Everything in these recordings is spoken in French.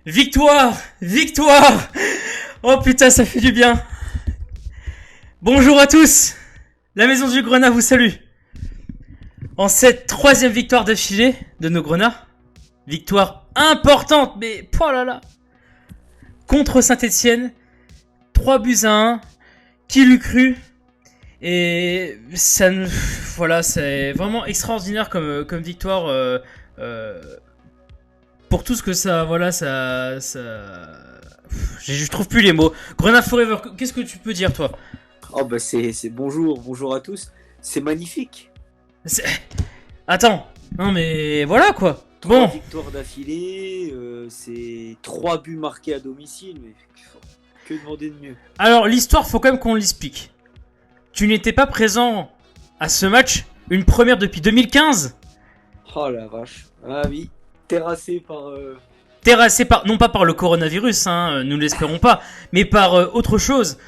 Victoire! Victoire! Oh putain, ça fait du bien. Bonjour à tous. La maison du Grenat vous salue. En cette troisième victoire d'affilée de nos Grenats. Victoire importante, mais oh là là. Contre Saint-Etienne. 3 buts à 1. Qui l'eût cru? Et ça, voilà, c'est vraiment extraordinaire comme victoire. Pour tout ce que ça, voilà, je trouve plus les mots. Grenat Forever, qu'est-ce que tu peux dire, toi? Oh bah c'est bonjour à tous. C'est magnifique. C'est- Attends, non mais voilà quoi. Trois Bon, victoires d'affilée, c'est 3 buts marqués à domicile, mais que demander de mieux? alors l'histoire, faut quand même qu'on l'explique. Tu n'étais pas présent à ce match, une première depuis 2015, Oh la vache. Ah oui, terrassé par... terrassé par, non pas par le coronavirus, hein, nous ne l'espérons pas, mais par autre chose.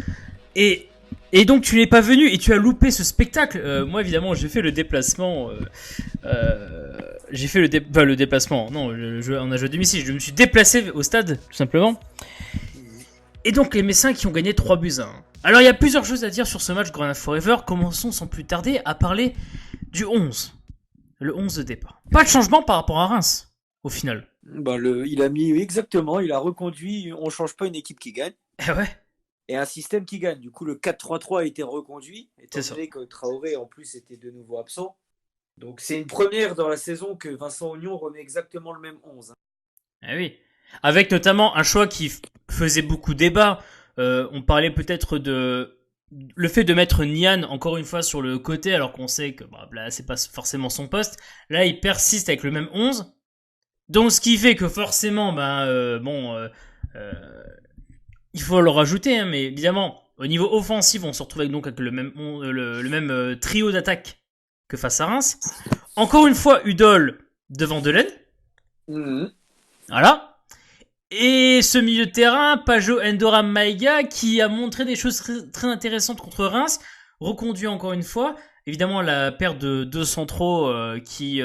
Et, et donc tu n'es pas venu et tu as loupé ce spectacle. Moi évidemment j'ai fait le déplacement. J'ai fait le déplacement. Non, on a joué à domicile. Je me suis déplacé au stade tout simplement. Et donc les Messins qui ont gagné 3 buts à 1. Alors il y a plusieurs choses à dire sur ce match Grenade Forever. Commençons sans plus tarder à parler du 11. Le 11 de départ. Pas de changement par rapport à Reims, au final. Bah il a mis exactement, il a reconduit, on change pas une équipe qui gagne, Eh ouais, et un système qui gagne. Du coup le 4-3-3 a été reconduit, étant c'est ça. donné que Traoré en plus était de nouveau absent. Donc c'est une première dans la saison que Vincent Aignan remet exactement le même 11. Eh oui. Avec notamment un choix qui faisait beaucoup débat. On parlait peut-être de le fait de mettre Nian encore une fois sur le côté alors qu'on sait que bah, là c'est pas forcément son poste. Là il persiste avec le même 11. Donc ce qui fait que forcément euh, il faut le rajouter, hein, mais évidemment au niveau offensif on se retrouve avec le même trio d'attaque que face à Reims. Encore une fois Udol devant Delaine. Mhm. Voilà. Et ce milieu de terrain, Pajot Endoram Maïga, qui a montré des choses très intéressantes contre Reims, reconduit encore une fois. Évidemment, la perte de deux centraux qui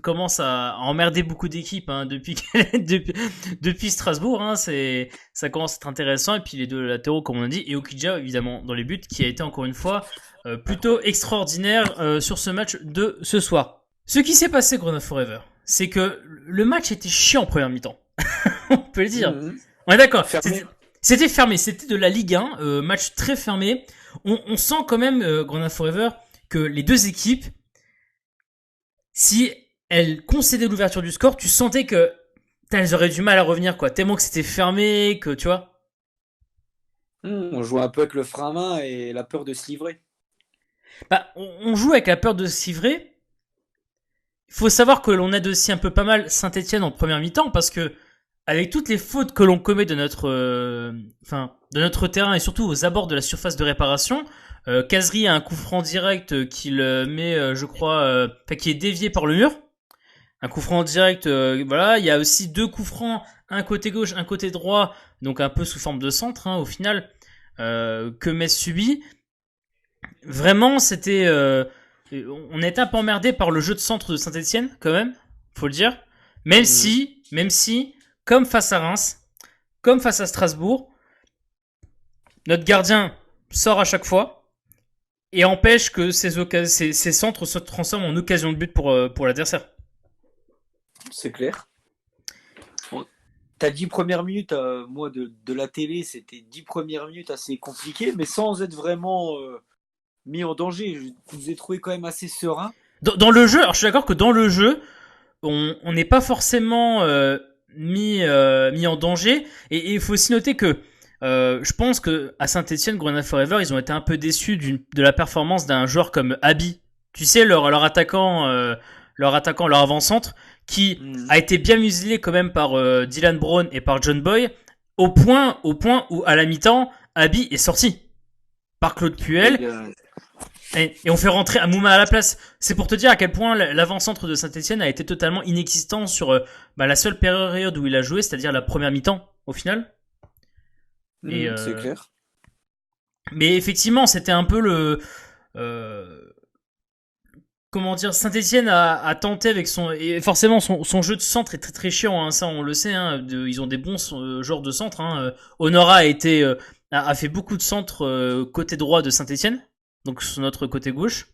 commence à emmerder beaucoup d'équipes depuis Strasbourg. Ça commence à être intéressant. Et puis les deux latéraux, comme on a dit, et Okidja, évidemment, dans les buts, qui a été encore une fois plutôt extraordinaire sur ce match de ce soir. Ce qui s'est passé, Grenoble Forever, c'est que le match était chiant en première mi-temps. On peut le dire. Mhm. On est d'accord. Fermé. C'était fermé, c'était de la Ligue 1, match très fermé. On sent quand même, Grenade Forever, que les deux équipes, si elles concédaient l'ouverture du score, tu sentais que elles auraient du mal à revenir, quoi. Tellement que c'était fermé, que tu vois. On joue un peu avec le frein à main et la peur de se livrer. Bah, on joue avec la peur de se livrer. Il faut savoir que l'on aide aussi un peu pas mal Saint-Etienne en première mi-temps parce que avec toutes les fautes que l'on commet de notre terrain et surtout aux abords de la surface de réparation, Kazri a un coup franc direct qu'il met, je crois, qui est dévié par le mur. Un coup franc direct, voilà. Il y a aussi deux coups francs, un côté gauche, un côté droit, donc un peu sous forme de centre, au final, que Metz subit. Vraiment, on était un peu emmerdé par le jeu de centre de Saint-Etienne, quand même, faut le dire. Mhm. Même si, comme face à Reims, comme face à Strasbourg, notre gardien sort à chaque fois et empêche que ces centres se transforment en occasion de but pour l'adversaire. C'est clair. Bon, t'as 10 premières minutes, moi de la télé, c'était 10 premières minutes assez compliquées, mais sans être vraiment mis en danger. Je vous ai trouvé quand même assez serein. Dans le jeu, alors je suis d'accord que dans le jeu, on n'est pas forcément mis en danger. Et il faut aussi noter que je pense que à Saint-Etienne, Grenade Forever, ils ont été un peu déçus de la performance d'un joueur comme Abi. Tu sais, leur attaquant, leur avant-centre, qui Mhm. a été bien muselé quand même par Dylan Brown et par John Boy, au point où à la mi-temps, Abi est sorti par Claude Puel Oui, et on fait rentrer Amouma à la place. C'est pour te dire à quel point l'avant-centre de Saint-Etienne a été totalement inexistant sur la seule période où il a joué, c'est-à-dire la première mi-temps, au final. Et, c'est clair. mais effectivement, c'était un peu euh, comment dire, Saint-Etienne a tenté avec son. Et forcément, son jeu de centre est très très chiant, hein, ça on le sait. Hein, ils ont des bons joueurs de centre. Hein. Honora a fait beaucoup de centres côté droit de Saint-Etienne, donc sur notre côté gauche.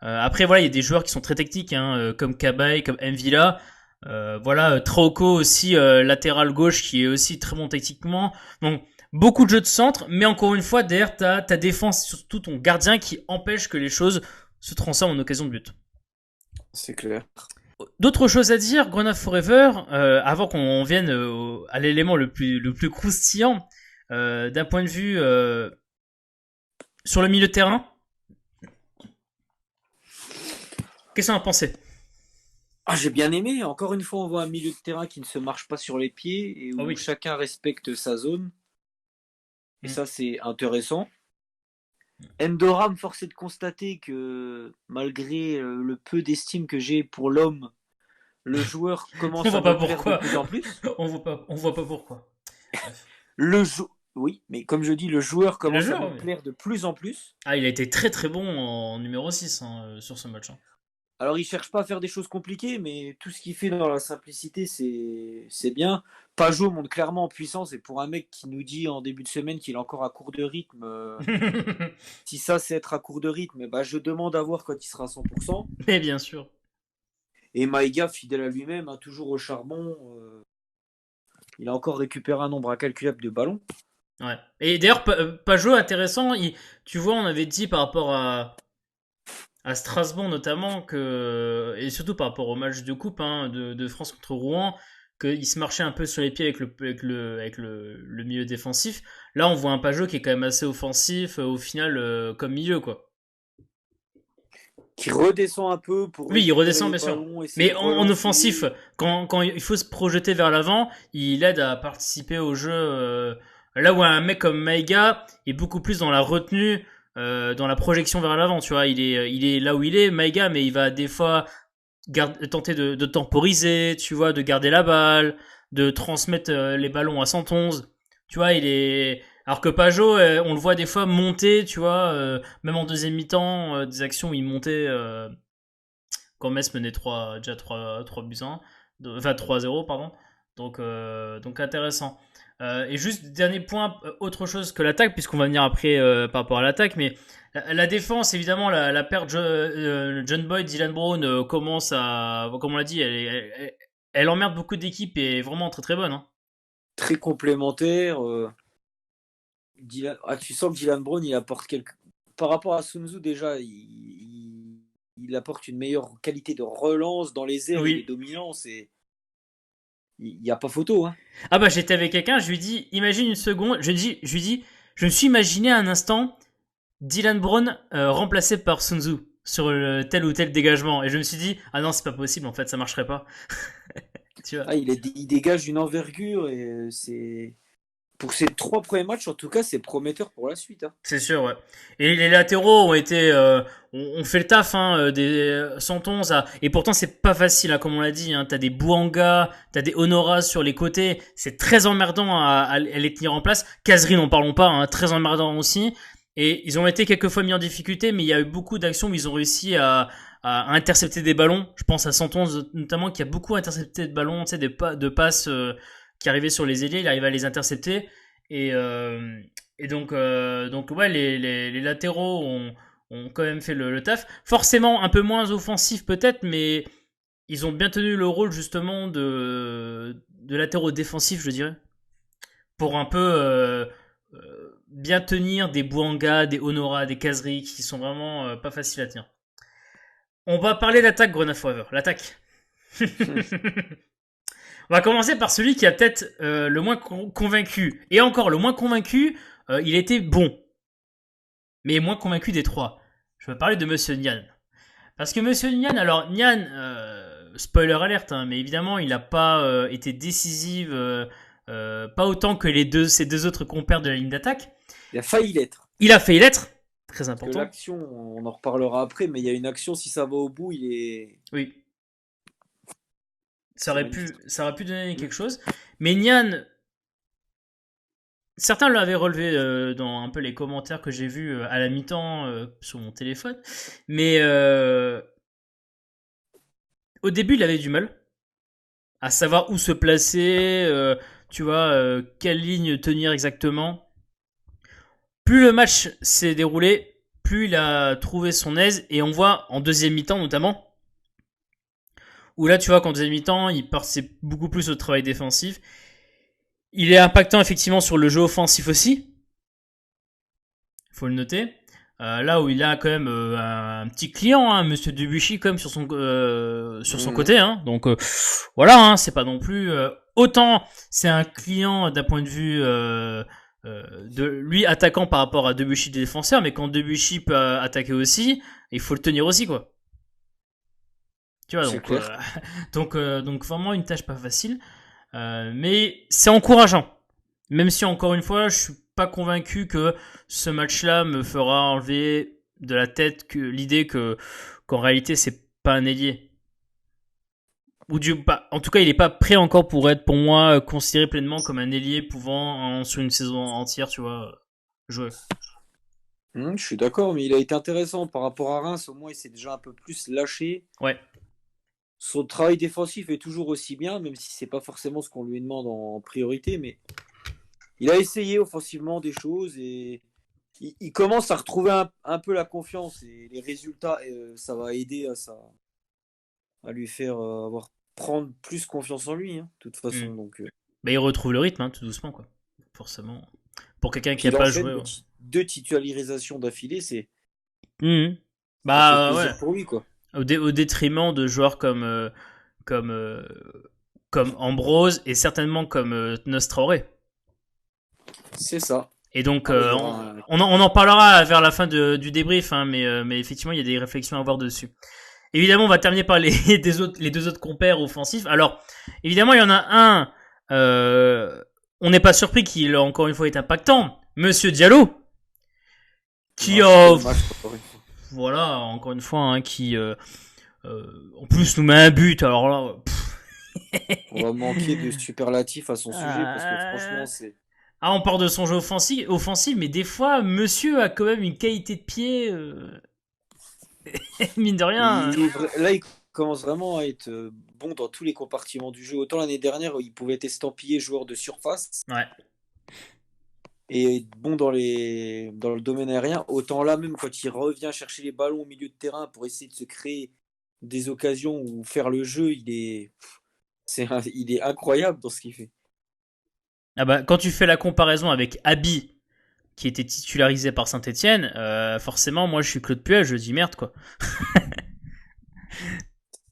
Après, voilà, il y a des joueurs qui sont très techniques, hein, comme Cabaye, comme Mvila. Voilà, Traoko aussi, latéral gauche, qui est aussi très bon techniquement. Donc, beaucoup de jeux de centre, mais encore une fois, derrière, t'as ta défense, surtout ton gardien, qui empêche que les choses se transforment en occasion de but. C'est clair. D'autres choses à dire, Grona Forever, avant qu'on vienne à l'élément le plus croustillant, d'un point de vue sur le milieu de terrain. Qu'est-ce qu'on a pensé? Ah, j'ai bien aimé. Encore une fois, on voit un milieu de terrain qui ne se marche pas sur les pieds et où oui. chacun respecte sa zone. Et ça, c'est intéressant. Endoram, force est de constater que malgré le peu d'estime que j'ai pour l'homme, le joueur commence à me plaire de plus en plus. on voit pas pourquoi. Oui, mais comme je dis, le joueur commence à me plaire de plus en plus. Ah, il a été très très bon en numéro 6 hein, sur ce match. Hein. Alors, il cherche pas à faire des choses compliquées, mais tout ce qu'il fait dans la simplicité, c'est bien. Pajot monte clairement en puissance, et pour un mec qui nous dit en début de semaine qu'il est encore à court de rythme, si ça c'est être à court de rythme, bah, je demande à voir quand il sera à 100%. Mais bien sûr. Et Maïga, fidèle à lui-même, hein, toujours au charbon, il a encore récupéré un nombre incalculable de ballons. Ouais. Et d'ailleurs, Pajot, intéressant, tu vois, on avait dit par rapport à Strasbourg notamment, et surtout par rapport au match de coupe hein, de France contre Rouen, qu'il se marchait un peu sur les pieds avec le milieu défensif. Là, on voit un Pajot qui est quand même assez offensif, au final, comme milieu, quoi. Qui redescend un peu pour oui, il redescend bien sûr. Mais en offensif, quand il faut se projeter vers l'avant, il aide à participer au jeu. Là où un mec comme Maïga est beaucoup plus dans la retenue, dans la projection vers l'avant, tu vois. Il est là où il est, Maïga, mais il va des fois tenter de temporiser, tu vois, de garder la balle, de transmettre les ballons à 111. Tu vois, il est. Alors que Pajot, on le voit des fois monter, tu vois, même en deuxième mi-temps, des actions où il montait quand Metz menait déjà 3 buts 1, enfin 3-0, pardon. Donc intéressant. Et juste dernier point, autre chose que l'attaque, puisqu'on va venir après par rapport à l'attaque, mais la défense, évidemment, la perte John Boyd, Dylan Brown commence à, comme on l'a dit, elle emmerde beaucoup d'équipes et est vraiment très très bonne. Hein. Très complémentaire. tu sens que Dylan Brown, il apporte par rapport à Sun Tzu, déjà, il apporte une meilleure qualité de relance dans les airs, il est dominant, il n'y a pas photo. Hein. Ah bah j'étais avec quelqu'un, je lui dis, imagine une seconde, je lui dis, je me suis imaginé un instant Dylan Brown remplacé par Sun Tzu sur tel ou tel dégagement, et je me suis dit, ah non c'est pas possible en fait, ça marcherait pas. tu vois. Il dégage une envergure et c'est... Pour ces 3 premiers matchs, en tout cas, c'est prometteur pour la suite. Hein. C'est sûr, ouais. Et les latéraux ont été, on fait le taf, hein, des 111 et pourtant c'est pas facile, hein, comme on l'a dit. Hein, t'as des Bouanga, t'as des Honoras sur les côtés, c'est très emmerdant à les tenir en place. Kazri, n'en parlons pas, hein, très emmerdant aussi. Et ils ont été quelquefois mis en difficulté, mais il y a eu beaucoup d'actions où ils ont réussi à intercepter des ballons. Je pense à 111 notamment qui a beaucoup intercepté de ballons, tu sais, de passes qui arrivaient sur les ailiers, il arrivait à les intercepter. Et donc ouais, les latéraux ont quand même fait le taf. Forcément un peu moins offensif peut-être, mais ils ont bien tenu le rôle justement de latéraux défensifs, je dirais. Pour un peu bien tenir des Bouanga, des Honora, des Kazri qui sont vraiment pas faciles à tenir. On va parler d'attaque, Grenade Forever. L'attaque. On va commencer par celui qui a peut-être le moins convaincu. Et encore, le moins convaincu, il était bon. Mais moins convaincu des 3. Je vais parler de Monsieur Nian. Parce que Monsieur Nian, alors Nian, spoiler alerte, hein, mais évidemment, il n'a pas été décisif, pas autant que ses deux autres compères de la ligne d'attaque. Il a failli l'être. Il a failli l'être, très important. Parce que l'action, on en reparlera après, mais il y a une action, si ça va au bout, il est... Oui. Ça aurait pu donner quelque chose. Mais Nian, certains l'avaient relevé dans un peu les commentaires que j'ai vus à la mi-temps sur mon téléphone. Mais au début, il avait du mal à savoir où se placer, tu vois, quelle ligne tenir exactement. Plus le match s'est déroulé, plus il a trouvé son aise, et on voit en deuxième mi-temps notamment, où là tu vois qu'en deuxième mi-temps, il participe beaucoup plus au travail défensif. Il est impactant effectivement sur le jeu offensif aussi, faut le noter. Là où il a quand même un petit client, hein, Monsieur Debuchy, comme sur son côté, hein. Donc voilà, hein, c'est pas non plus autant c'est un client d'un point de vue de lui attaquant par rapport à Debuchy défenseur, mais quand Debuchy peut attaquer aussi, il faut le tenir aussi, quoi. Tu vois, C'est clair. donc vraiment une tâche pas facile, mais c'est encourageant. Même si encore une fois, je suis pas convaincu que ce match-là me fera enlever de la tête que l'idée qu'en réalité c'est pas un ailier. En tout cas, il est pas prêt encore pour être pour moi considéré pleinement comme un ailier pouvant sur une saison entière, tu vois, jouer. Je suis d'accord, mais il a été intéressant par rapport à Reims. Au moins, il s'est déjà un peu plus lâché. Ouais. Son travail défensif est toujours aussi bien, même si c'est pas forcément ce qu'on lui demande en priorité. Mais il a essayé offensivement des choses et il commence à retrouver un peu la confiance. Et les résultats, ça va aider à lui faire prendre plus confiance en lui, hein, de toute Mm. façon. Donc, Bah, il retrouve le rythme, hein, tout doucement, quoi. Forcément. Pour quelqu'un qui puis a il pas enchaîne joué. Ouais. deux titularisations d'affilée, Mhm. ça fait Bah ouais. plaisir pour lui, quoi. Au détriment de joueurs comme, euh, comme Ambrose et certainement comme Nostraoré. C'est ça. Et donc, Ah, bah, il y aura on en parlera vers la fin du débrief, hein, mais effectivement, il y a des réflexions à avoir dessus. Évidemment, on va terminer par les, les deux autres compères offensifs. Alors, évidemment, il y en a un, on n'est pas surpris qu'il, encore une fois, est impactant. Monsieur Diallo, qui, quel match, encore une fois. voilà, encore une fois, hein, qui, en plus, nous met un but. Alors là, On va manquer de superlatifs à son sujet parce que Euh, franchement, c'est. Ah, on parle de son jeu offensif, mais des fois, monsieur a quand même une qualité de pied, mine de rien. Là, il commence vraiment à être bon dans tous les compartiments du jeu. Autant l'année dernière, il pouvait être estampillé joueur de surface Ouais. et être bon dans le domaine aérien. Autant là, même quand il revient chercher les ballons au milieu de terrain pour essayer de se créer des occasions ou faire le jeu, il est incroyable dans ce qu'il fait. Ah bah, quand tu fais la comparaison avec Abi, qui était titularisé par Saint-Etienne, forcément, moi, je suis Claude Puel, je dis merde, quoi.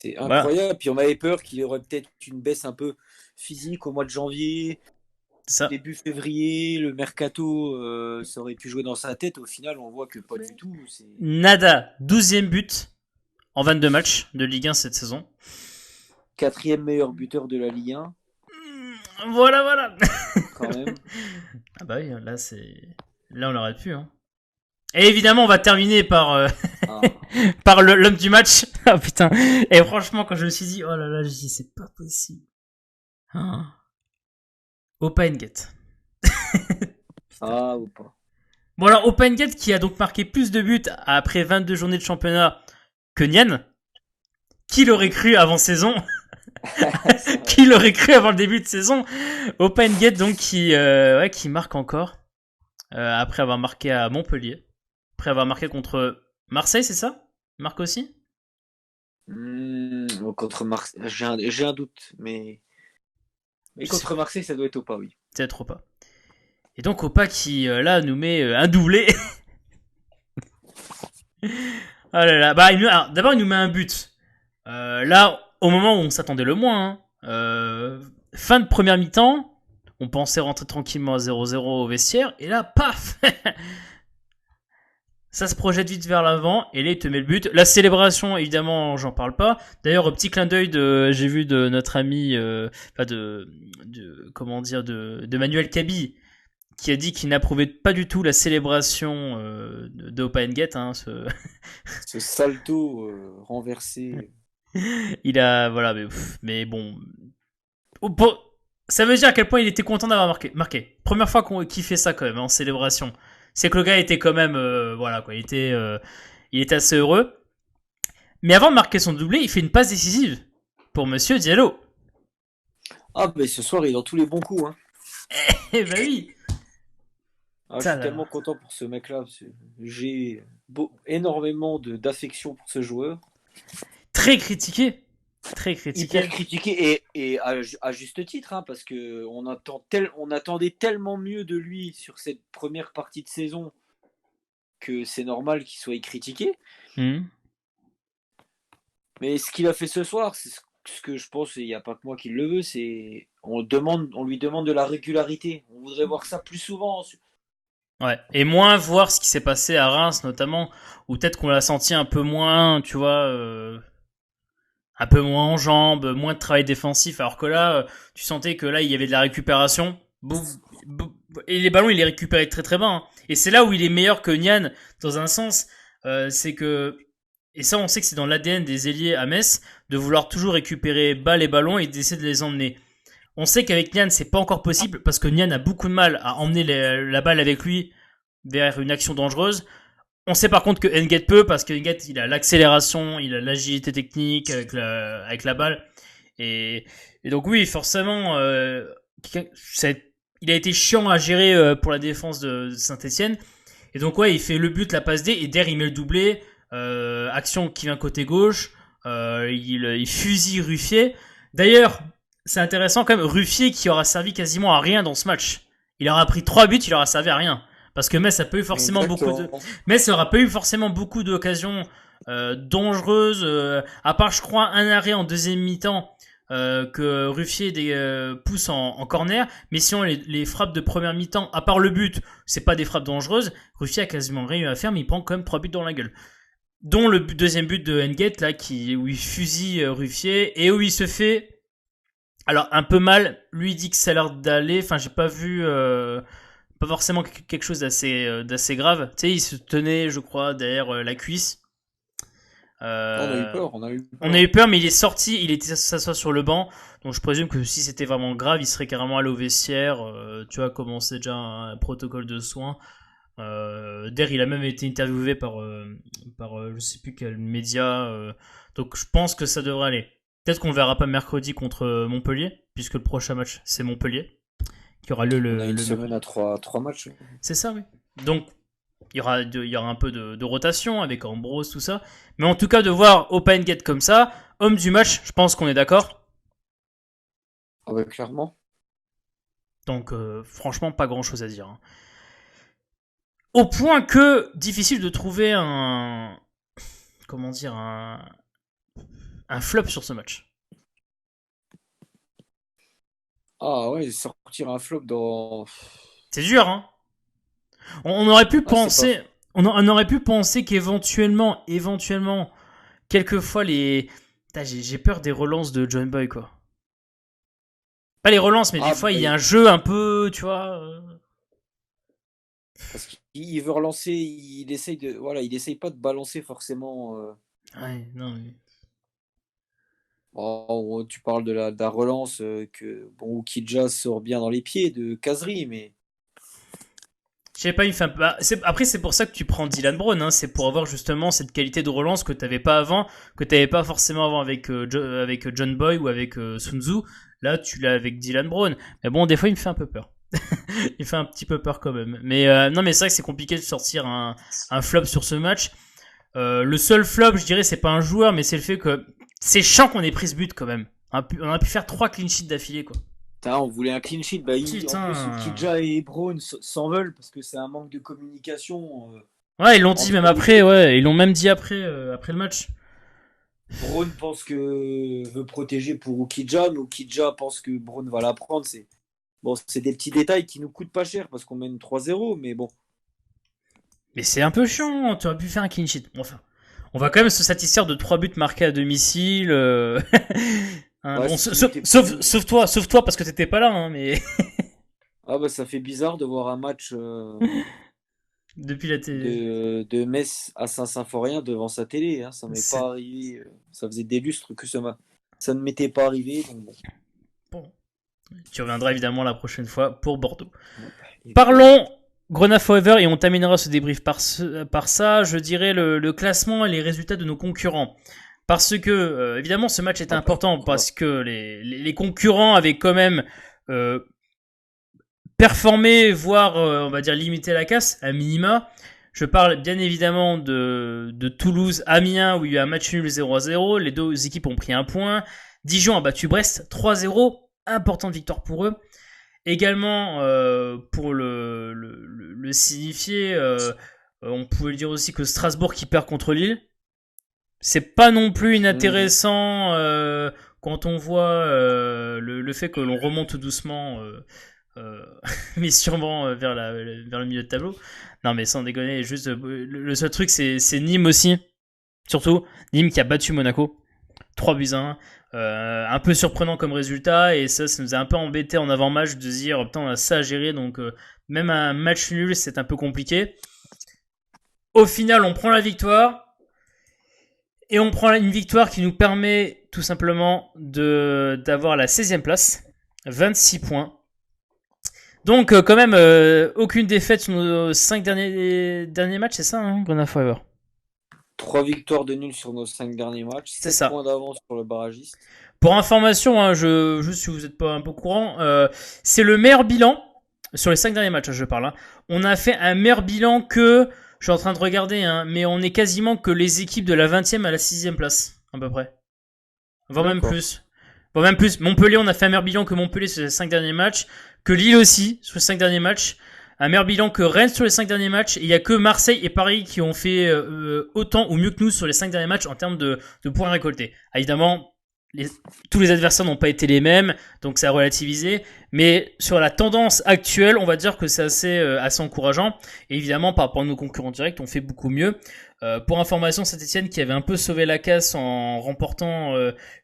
C'est Voilà, incroyable. Puis on avait peur qu'il y aurait peut-être une baisse un peu physique au mois de janvier. c'est ça. Début février, le mercato, ça aurait pu jouer dans sa tête. Au final, on voit que pas du tout. C'est Nada, 12e but en 22 matchs de Ligue 1 cette saison. quatrième meilleur buteur de la Ligue 1, Voilà, voilà. quand même. Ah bah oui, là, là, on aurait pu, hein. Et évidemment, on va terminer par, Ah, par l'homme du match. Ah putain. Et franchement, quand je me suis dit, oh là là, je dis, c'est pas possible. Ah. Opa N'Gate. ah ou pas. Bon alors, Opa N'Gate qui a donc marqué plus de buts après 22 journées de championnat que Nian. Qui l'aurait cru avant saison? C'est vrai. Qui l'aurait cru avant le début de saison? Opa N'Gate donc qui marque encore. Après avoir marqué à Montpellier. Après avoir marqué contre Marseille, c'est ça? Marque aussi? Contre Marseille, j'ai un doute, mais contre Marseille, ça doit être au pas, oui. Peut-être pas. Et donc Opa qui là nous met un doublé. Oh là là. Bah, d'abord il nous met un but. Là, au moment où on s'attendait le moins, hein. Fin de première mi-temps, on pensait rentrer tranquillement à 0-0 au vestiaire, et là, paf. Ça se projette vite vers l'avant, et là il te met le but. La célébration, évidemment, j'en parle pas. D'ailleurs, petit clin d'œil j'ai vu de notre ami, enfin comment dire, de Manuel Kaby, qui a dit qu'il n'approuvait pas du tout la célébration de Opa N'Gate, hein, Ce salto renversé. il a, voilà, mais bon, ça veut dire à quel point il était content d'avoir marqué. Première fois qu'il fait ça quand même, hein, en célébration. C'est que le gars était quand même, voilà quoi, il était assez heureux. Mais avant de marquer son doublé, il fait une passe décisive. pour Monsieur Diallo. Ah, mais ce soir, il est dans tous les bons coups. Hein. Eh ben oui. Ah, je suis tellement content pour ce mec-là. J'ai énormément d'affection pour ce joueur. Très critiqué. Très critiqué. Hyper critiqué et à juste titre, hein, parce que on attendait tellement mieux de lui sur cette première partie de saison que c'est normal qu'il soit critiqué. Mais ce qu'il a fait ce soir, c'est ce que je pense, il n'y a pas que moi qui le veux, c'est on lui demande de la régularité. On voudrait voir ça plus souvent. Ouais, et moins voir ce qui s'est passé à Reims notamment, où peut-être qu'on l'a senti un peu moins, tu vois, un peu moins en jambes, moins de travail défensif, alors que là, tu sentais que là, il y avait de la récupération. Et les ballons, il les récupérait très très bien. Hein. Et c'est là où il est meilleur que Nian, dans un sens, c'est que, et ça on sait que c'est dans l'ADN des ailiers à Metz, de vouloir toujours récupérer bas les ballons et d'essayer de les emmener. On sait qu'avec Nian, c'est pas encore possible, parce que Nian a beaucoup de mal à emmener la balle avec lui vers une action dangereuse. On sait par contre que Nget peut, parce que Nget, il a l'accélération, il a l'agilité technique avec la balle. Et donc oui, forcément, il a été chiant à gérer pour la défense de Saint-Etienne. Et donc ouais, il fait le but, la passe D, et derrière il met le doublé. Action qui vient côté gauche. Il fusille Ruffier. D'ailleurs, c'est intéressant quand même, Ruffier qui aura servi quasiment à rien dans ce match. Il aura pris 3 buts, il aura servi à rien. Parce que Metz a pas eu forcément Metz aura pas eu forcément beaucoup d'occasions dangereuses, à part je crois un arrêt en deuxième mi-temps que Ruffier pousse en corner, mais sinon les frappes de première mi-temps, à part le but, c'est pas des frappes dangereuses. Ruffier a quasiment rien à faire, mais il prend quand même 3 buts dans la gueule. Dont le deuxième but de Nget là, où il fusille Ruffier et où il se fait, alors un peu mal, lui dit que ça a l'air d'aller, enfin j'ai pas vu pas forcément quelque chose d'assez grave. Tu sais, il se tenait, je crois, derrière la cuisse. On a eu peur. On a eu peur, mais il est sorti, il était s'asseoir sur le banc. Donc je présume que si c'était vraiment grave, il serait carrément allé au vestiaire. Tu vois, commencer déjà un protocole de soins. Der, il a même été interviewé par je sais plus quel média. Donc je pense que ça devrait aller. Peut-être qu'on le verra pas mercredi contre Montpellier, puisque le prochain match c'est Montpellier. Qui aura on a une semaine à 3 matchs. C'est ça, oui. Donc, il y aura un peu de rotation avec Ambrose, tout ça. Mais en tout cas, de voir Open Gate comme ça, homme du match, je pense qu'on est d'accord. Ah bah, clairement. Donc, franchement, pas grand-chose à dire. Hein. Au point que, difficile de trouver un flop sur ce match. Ah ouais, sortir un flop dans... C'est dur, hein. On aurait pu penser... On aurait pu penser qu'éventuellement, quelquefois j'ai peur des relances de John Boy, quoi. Pas les relances, mais des fois il y a un jeu un peu, tu vois... Parce qu'il veut relancer, il essaye pas de balancer forcément... Ouais, non, mais... Oh, tu parles de la relance que Oukidja sort bien dans les pieds de Kazri, mais... Je sais pas, après c'est pour ça que tu prends Dylan Brown, hein, c'est pour avoir justement cette qualité de relance que t'avais pas avant, que t'avais pas forcément avant avec John Boy ou avec Sun Tzu. Là, tu l'as avec Dylan Brown. Mais bon, des fois, il me fait un peu peur. Il fait un petit peu peur quand même. Mais non, mais c'est vrai que c'est compliqué de sortir un flop sur ce match. Le seul flop, je dirais, c'est pas un joueur, mais c'est le fait que c'est chiant qu'on ait pris ce but quand même. On a pu faire 3 clean sheets d'affilée, quoi. Putain, on voulait un clean sheet. En plus, Kidja et Brown s'en veulent parce que c'est un manque de communication. Ouais, ils l'ont dit même après, ouais. Ils l'ont même dit après le match. Brown pense que veut protéger pour Oukidja, mais Oukidja pense que Brown va la prendre. C'est des petits détails qui nous coûtent pas cher parce qu'on mène 3-0, mais bon. Mais c'est un peu chiant, tu aurais pu faire un clean sheet. Enfin, on va quand même se satisfaire de 3 buts marqués à domicile. Hein, ouais, bon, sauf toi parce que t'étais pas là, hein, mais. Ah bah ça fait bizarre de voir un match depuis la télé de Metz à Saint-Symphorien devant sa télé. Hein. Ça m'est pas arrivé. Ça faisait des lustres que ça ne m'était pas arrivé. Donc bon. Tu reviendras évidemment la prochaine fois pour Bordeaux. Parlons Grenat Forever et on terminera ce débrief par ça. Je dirais le classement et les résultats de nos concurrents. Parce que, évidemment, ce match était important parce que les concurrents avaient quand même performé, voire, on va dire, limité la casse, à minima. Je parle bien évidemment de Toulouse-Amiens, où il y a eu un match nul 0-0. Les deux équipes ont pris un point. Dijon a battu Brest 3-0. Importante victoire pour eux. Également, pour le signifier, on pouvait le dire aussi que Strasbourg qui perd contre Lille. C'est pas non plus inintéressant quand on voit le fait que l'on remonte tout doucement, mais sûrement vers le milieu de tableau. Non mais sans déconner, juste le seul truc c'est Nîmes aussi. Surtout, Nîmes qui a battu Monaco. 3-1. Un peu surprenant comme résultat, et ça nous a un peu embêté en avant-match de se dire putain on a ça à gérer, donc même un match nul c'est un peu compliqué. Au final on prend la victoire, et on prend une victoire qui nous permet tout simplement d'avoir la 16e place, 26 points. Donc quand même aucune défaite sur nos 5 derniers matchs, c'est ça hein, Grenade Forever? 3 victoires de nul sur nos 5 derniers matchs. C'est ça. 7 points d'avance sur le barragiste. Pour information, hein, juste si vous n'êtes pas un peu courant, c'est le meilleur bilan sur les 5 derniers matchs, je parle. Hein. On a fait un meilleur bilan que, je suis en train de regarder, hein, mais on est quasiment que les équipes de la 20e à la 6e place, à peu près. Voire même plus. Voire même plus. Montpellier, on a fait un meilleur bilan que Montpellier sur les 5 derniers matchs, que Lille aussi sur les 5 derniers matchs. Un meilleur bilan que Rennes sur les 5 derniers matchs. Il y a que Marseille et Paris qui ont fait autant ou mieux que nous sur les 5 derniers matchs en termes de points récoltés. Évidemment, tous les adversaires n'ont pas été les mêmes, donc ça a relativisé. Mais sur la tendance actuelle, on va dire que c'est assez encourageant. Et évidemment, par rapport à nos concurrents directs, on fait beaucoup mieux. Pour information, Saint-Etienne qui avait un peu sauvé la casse en remportant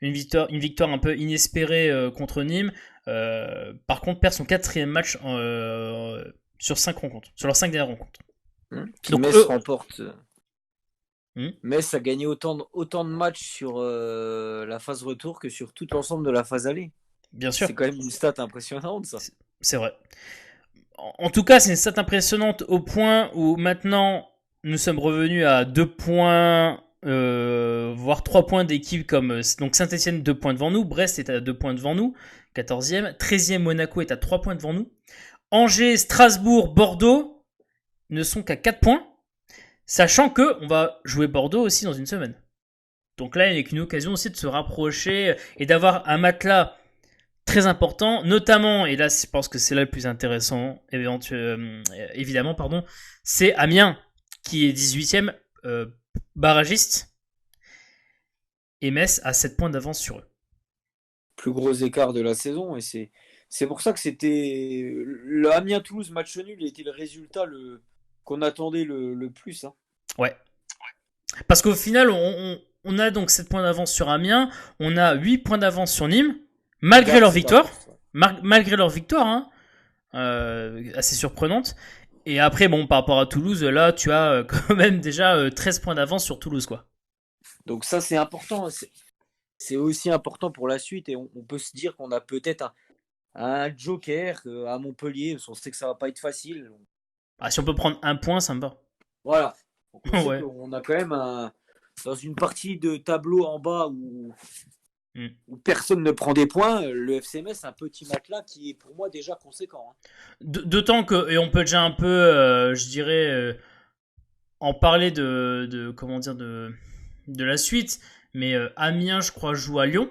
une victoire un peu inespérée contre Nîmes. Par contre, perd son 4e match sur 5 rencontres, sur leurs 5 dernières rencontres. Donc Metz remporte. Metz a gagné autant de matchs sur la phase retour que sur tout l'ensemble de la phase aller. Bien sûr. C'est quand même une stat impressionnante, ça. C'est vrai. En tout cas, c'est une stat impressionnante au point où maintenant nous sommes revenus à 2 points, voire 3 points d'équipe comme donc Saint-Etienne 2 points devant nous, Brest est à 2 points devant nous, 14e, 13e Monaco est à 3 points devant nous. Angers, Strasbourg, Bordeaux ne sont qu'à 4 points, sachant que on va jouer Bordeaux aussi dans une semaine. Donc là, il n'y a qu'une occasion aussi de se rapprocher et d'avoir un matelas très important, notamment, et là je pense que c'est là le plus intéressant, évidemment, c'est Amiens qui est 18e, barragiste, et Metz a 7 points d'avance sur eux. Plus gros écart de la saison, et c'est pour ça que c'était le Amiens-Toulouse match nul était le résultat qu'on attendait le plus. Hein. Ouais. Parce qu'au final, on a donc 7 points d'avance sur Amiens, on a 8 points d'avance sur Nîmes, malgré leur victoire. Malgré leur victoire, hein, assez surprenante. Et après, bon, par rapport à Toulouse, là, tu as quand même déjà 13 points d'avance sur Toulouse, quoi. Donc ça, c'est important. C'est aussi important pour la suite, et on peut se dire qu'on a peut-être un joker à Montpellier, parce qu'on sait que ça va pas être facile. Si on peut prendre un point, ça me va. Voilà. On a quand même dans une partie de tableau en bas où personne ne prend des points, le FC Metz, un petit matelas qui est pour moi déjà conséquent. Hein. D'autant que, et on peut déjà un peu, je dirais, en parler de la suite, mais Amiens, je crois, joue à Lyon.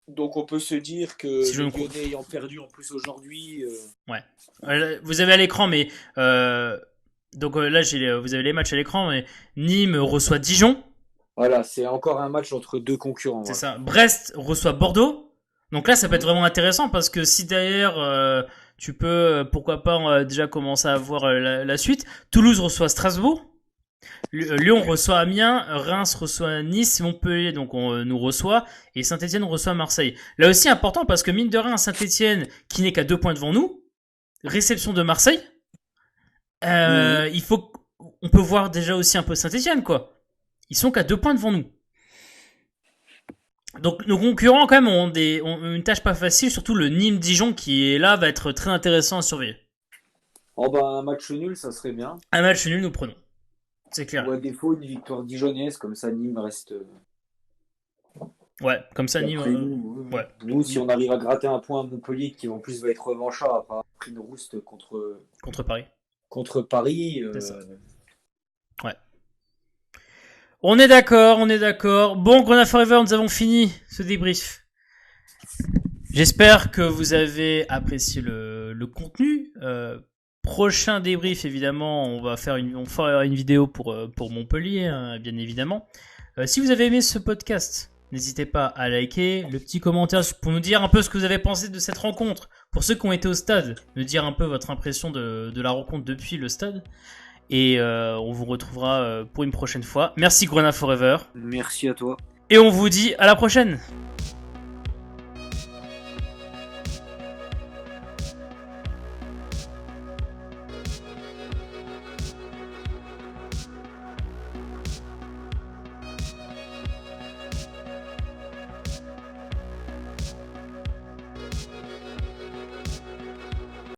Donc on peut se dire que si les Lyonnais ayant perdu en plus aujourd'hui... Ouais. Vous avez à l'écran, mais... donc là, vous avez les matchs à l'écran, mais Nîmes reçoit Dijon. Voilà, c'est encore un match entre deux concurrents. C'est ça. Brest reçoit Bordeaux. Donc là, ça peut être vraiment intéressant parce que si derrière, tu peux, pourquoi pas, déjà commencer à voir la suite. Toulouse reçoit Strasbourg. Lyon reçoit Amiens. Reims reçoit Nice. Montpellier, donc on nous reçoit. Et Saint-Etienne reçoit Marseille. Là aussi, important parce que mine de rien, Saint-Etienne, qui n'est qu'à 2 points devant nous, réception de Marseille. On peut voir déjà aussi un peu Saint-Etienne, quoi. Ils sont qu'à 2 points devant nous. Donc nos concurrents quand même ont une tâche pas facile, surtout le Nîmes-Dijon qui est là va être très intéressant à surveiller. Un match nul, ça serait bien. Un match nul, nous prenons. C'est clair. Ou à défaut, une victoire dijonnaise, comme ça Nîmes reste Ouais, comme ça, Et Nîmes. après, nous, Ouais. nous, si on arrive à gratter un point à Montpellier, qui en plus va être revanchard après avoir pris une rouste Contre Paris. contre Paris, C'est ça. Ouais. On est d'accord, on est d'accord. Bon, Grenade Forever, nous avons fini ce débrief. J'espère que vous avez apprécié le contenu. Prochain débrief, évidemment, on fera une vidéo pour Montpellier, hein, bien évidemment. Si vous avez aimé ce podcast, n'hésitez pas à liker, le petit commentaire pour nous dire un peu ce que vous avez pensé de cette rencontre. Pour ceux qui ont été au stade, nous dire un peu votre impression de la rencontre depuis le stade. Et on vous retrouvera pour une prochaine fois. Merci Grenade Forever. merci à toi. Et on vous dit à la prochaine.